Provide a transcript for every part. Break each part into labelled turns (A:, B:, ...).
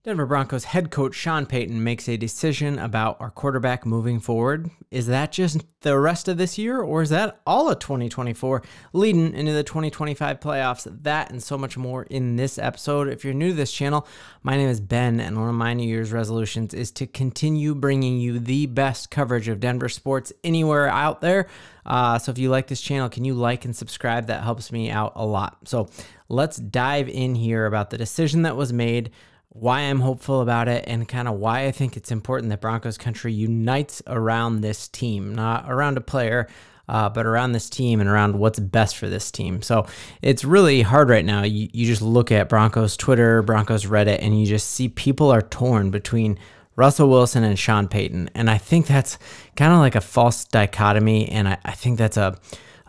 A: Denver Broncos head coach Sean Payton makes a decision about our quarterback moving forward. Is that just the rest of this year, or is that all of 2024 leading into the 2025 playoffs? That and so much more in this episode. If you're new to this channel, my name is Ben, and one of my New Year's resolutions is to continue bringing you the best coverage of Denver sports anywhere out there. So if you like this channel, can you like and subscribe? That helps me out a lot. So let's dive in here about the decision that was made, why I'm hopeful about it, and kind of why I think it's important that Broncos country unites around this team, not around a player, but around this team and around what's best for this team. So it's really hard right now. You just look at Broncos Twitter, Broncos Reddit, and you just see people are torn between Russell Wilson and Sean Payton. And I think that's kind of like a false dichotomy, and I think that's a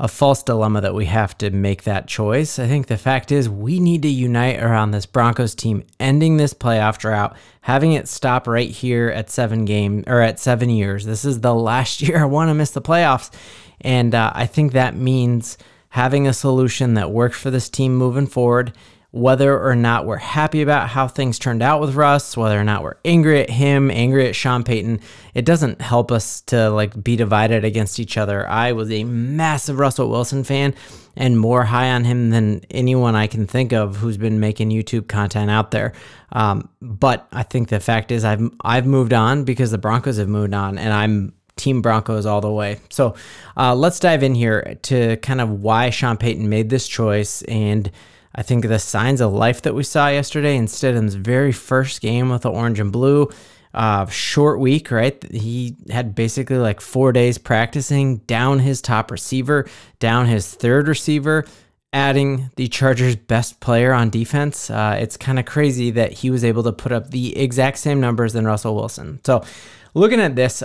A: false dilemma that we have to make that choice. I think the fact is we need to unite around this Broncos team ending this playoff drought, having it stop right here at 7 years. This is the last year I want to miss the playoffs. And I think that means having a solution that works for this team moving forward, whether or not we're happy about how things turned out with Russ, whether or not we're angry at him, angry at Sean Payton. It doesn't help us to be divided against each other. I was a massive Russell Wilson fan and more high on him than anyone I can think of who's been making YouTube content out there. But I think the fact is I've moved on because the Broncos have moved on, and I'm Team Broncos all the way. So let's dive in here to kind of why Sean Payton made this choice, and I think the signs of life that we saw yesterday in Stidham's very first game with the orange and blue, short week, right? He had basically 4 days practicing, down his top receiver, down his third receiver, adding the Chargers' best player on defense. It's kind of crazy that he was able to put up the exact same numbers than Russell Wilson. So looking at this,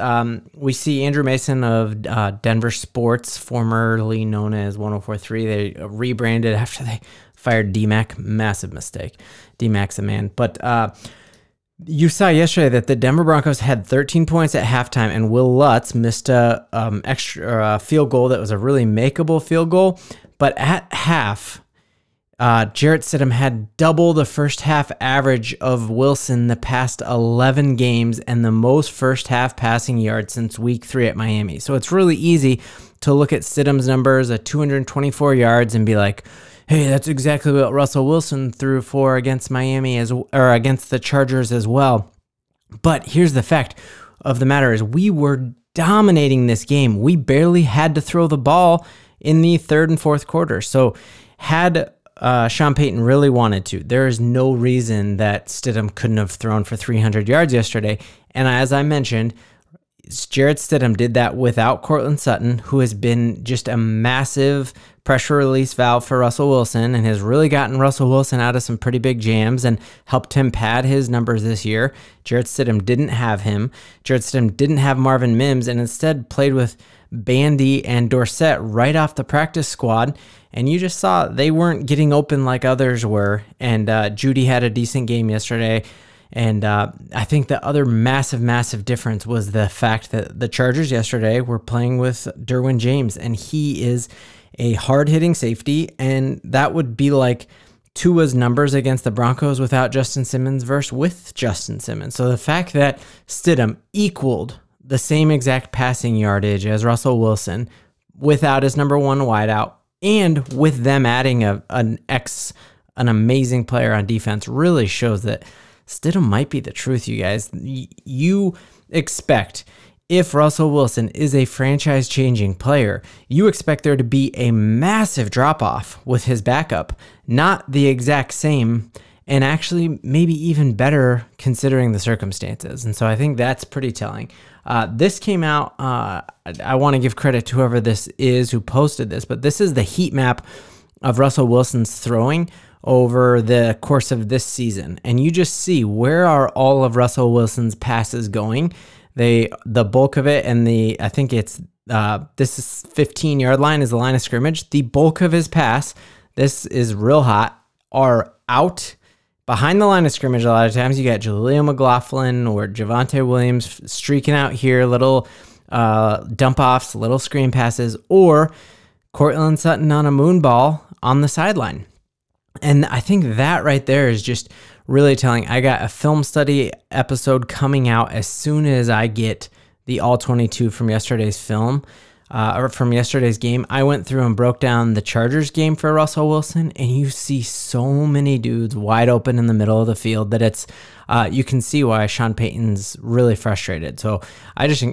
A: we see Andrew Mason of Denver Sports, formerly known as 104.3. They rebranded after they fired D-Mac. Massive mistake. D-Mac's a man. But you saw yesterday that the Denver Broncos had 13 points at halftime, and Will Lutz missed a extra field goal that was a really makeable field goal. But at half, Jarrett Stidham had double the first half average of Wilson the past 11 games and the most first half passing yards since week 3 at Miami. So it's really easy to look at Stidham's numbers at 224 yards and be like, hey, that's exactly what Russell Wilson threw for against Miami or against the Chargers as well. But here's the fact of the matter is we were dominating this game. We barely had to throw the ball in the third and fourth quarter. So had Sean Payton really wanted to, there is no reason that Stidham couldn't have thrown for 300 yards yesterday. And as I mentioned, Jarrett Stidham did that without Courtland Sutton, who has been just a massive pressure release valve for Russell Wilson and has really gotten Russell Wilson out of some pretty big jams and helped him pad his numbers this year. Jarrett Stidham didn't have him. Jarrett Stidham didn't have Marvin Mims and instead played with Bandy and Dorsett right off the practice squad. And you just saw they weren't getting open like others were. And Judy had a decent game yesterday. And I think the other massive difference was the fact that the Chargers yesterday were playing with Derwin James, and he is a hard-hitting safety, and that would be like Tua's numbers against the Broncos without Justin Simmons versus with Justin Simmons. So the fact that Stidham equaled the same exact passing yardage as Russell Wilson without his number 1 wideout, and with them adding an amazing player on defense really shows that Stidham might be the truth, you guys. You expect, if Russell Wilson is a franchise-changing player, you expect there to be a massive drop-off with his backup, not the exact same, and actually maybe even better considering the circumstances. And so I think that's pretty telling. This came out, I want to give credit to whoever this is who posted this, but this is the heat map of Russell Wilson's throwing over the course of this season. And you just see where are all of Russell Wilson's passes going. The bulk of it, and I think it's this is 15-yard line is the line of scrimmage. The bulk of his pass, this is real hot, are out behind the line of scrimmage. A lot of times you got Jaleel McLaughlin or Javonte Williams streaking out here, little dump offs, little screen passes, or Courtland Sutton on a moon ball on the sideline. And I think that right there is just really telling. I got a film study episode coming out as soon as I get the all 22 from yesterday's film, or from yesterday's game. I went through and broke down the Chargers game for Russell Wilson, and you see so many dudes wide open in the middle of the field that it's, you can see why Sean Payton's really frustrated. So I just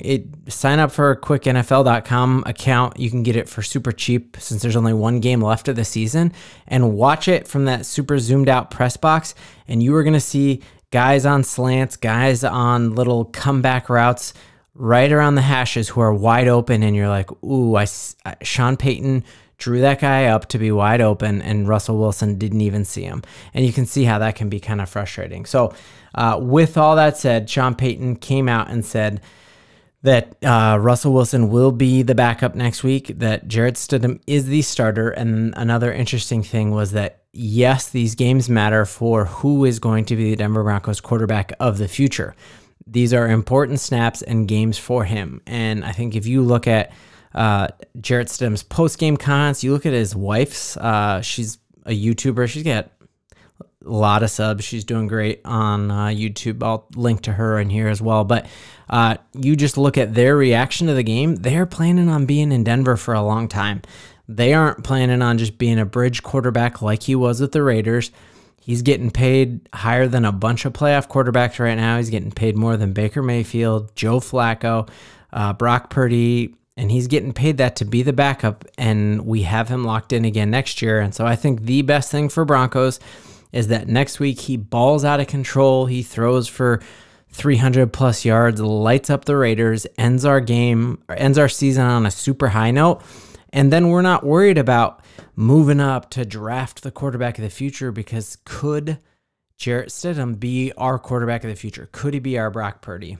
A: sign up for a quick NFL.com account. You can get it for super cheap since there's only one game left of the season, and watch it from that super zoomed out press box. And you are going to see guys on slants, guys on little comeback routes right around the hashes who are wide open, and you're like, ooh, Sean Payton drew that guy up to be wide open, and Russell Wilson didn't even see him. And you can see how that can be kind of frustrating. So with all that said, Sean Payton came out and said that Russell Wilson will be the backup next week, that Jarrett Stidham is the starter. And another interesting thing was that, yes, these games matter for who is going to be the Denver Broncos quarterback of the future. These are important snaps and games for him. And I think if you look at Jarrett Stidham's post-game comments, you look at his wife's, she's a YouTuber. She's got a lot of subs. She's doing great on YouTube. I'll link to her in here as well. But you just look at their reaction to the game. They're planning on being in Denver for a long time. They aren't planning on just being a bridge quarterback like he was with the Raiders. He's getting paid higher than a bunch of playoff quarterbacks right now. He's getting paid more than Baker Mayfield, Joe Flacco, Brock Purdy, and he's getting paid that to be the backup, and we have him locked in again next year. And so I think the best thing for Broncos is that next week he balls out of control. He throws for 300+ yards, lights up the Raiders, ends our season on a super high note, and then we're not worried about moving up to draft the quarterback of the future, because could Jarrett Stidham be our quarterback of the future? Could he be our Brock Purdy?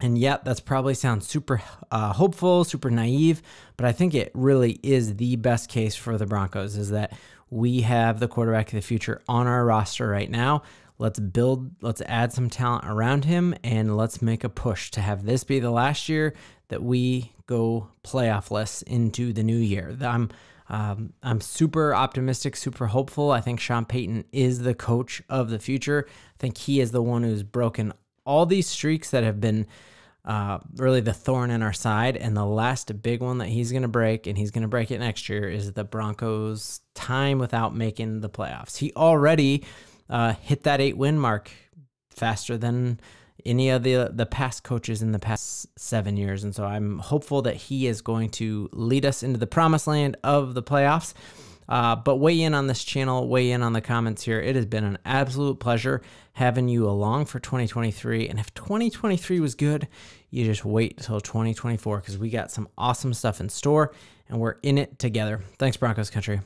A: And yet, that's probably sounds super hopeful, super naive, but I think it really is the best case for the Broncos, is that we have the quarterback of the future on our roster right now. Let's add some talent around him, and let's make a push to have this be the last year that we go playoffless into the new year. I'm super optimistic, super hopeful. I think Sean Payton is the coach of the future. I think he is the one who's broken all these streaks that have been really the thorn in our side. And the last big one that he's going to break, and he's going to break it next year, is the Broncos' time without making the playoffs. He already hit that 8-win mark faster than any of the past coaches in the past 7 years. And so I'm hopeful that he is going to lead us into the promised land of the playoffs. But weigh in on this channel, weigh in on the comments here. It has been an absolute pleasure having you along for 2023. And if 2023 was good, you just wait till 2024, because we got some awesome stuff in store and we're in it together. Thanks, Broncos country.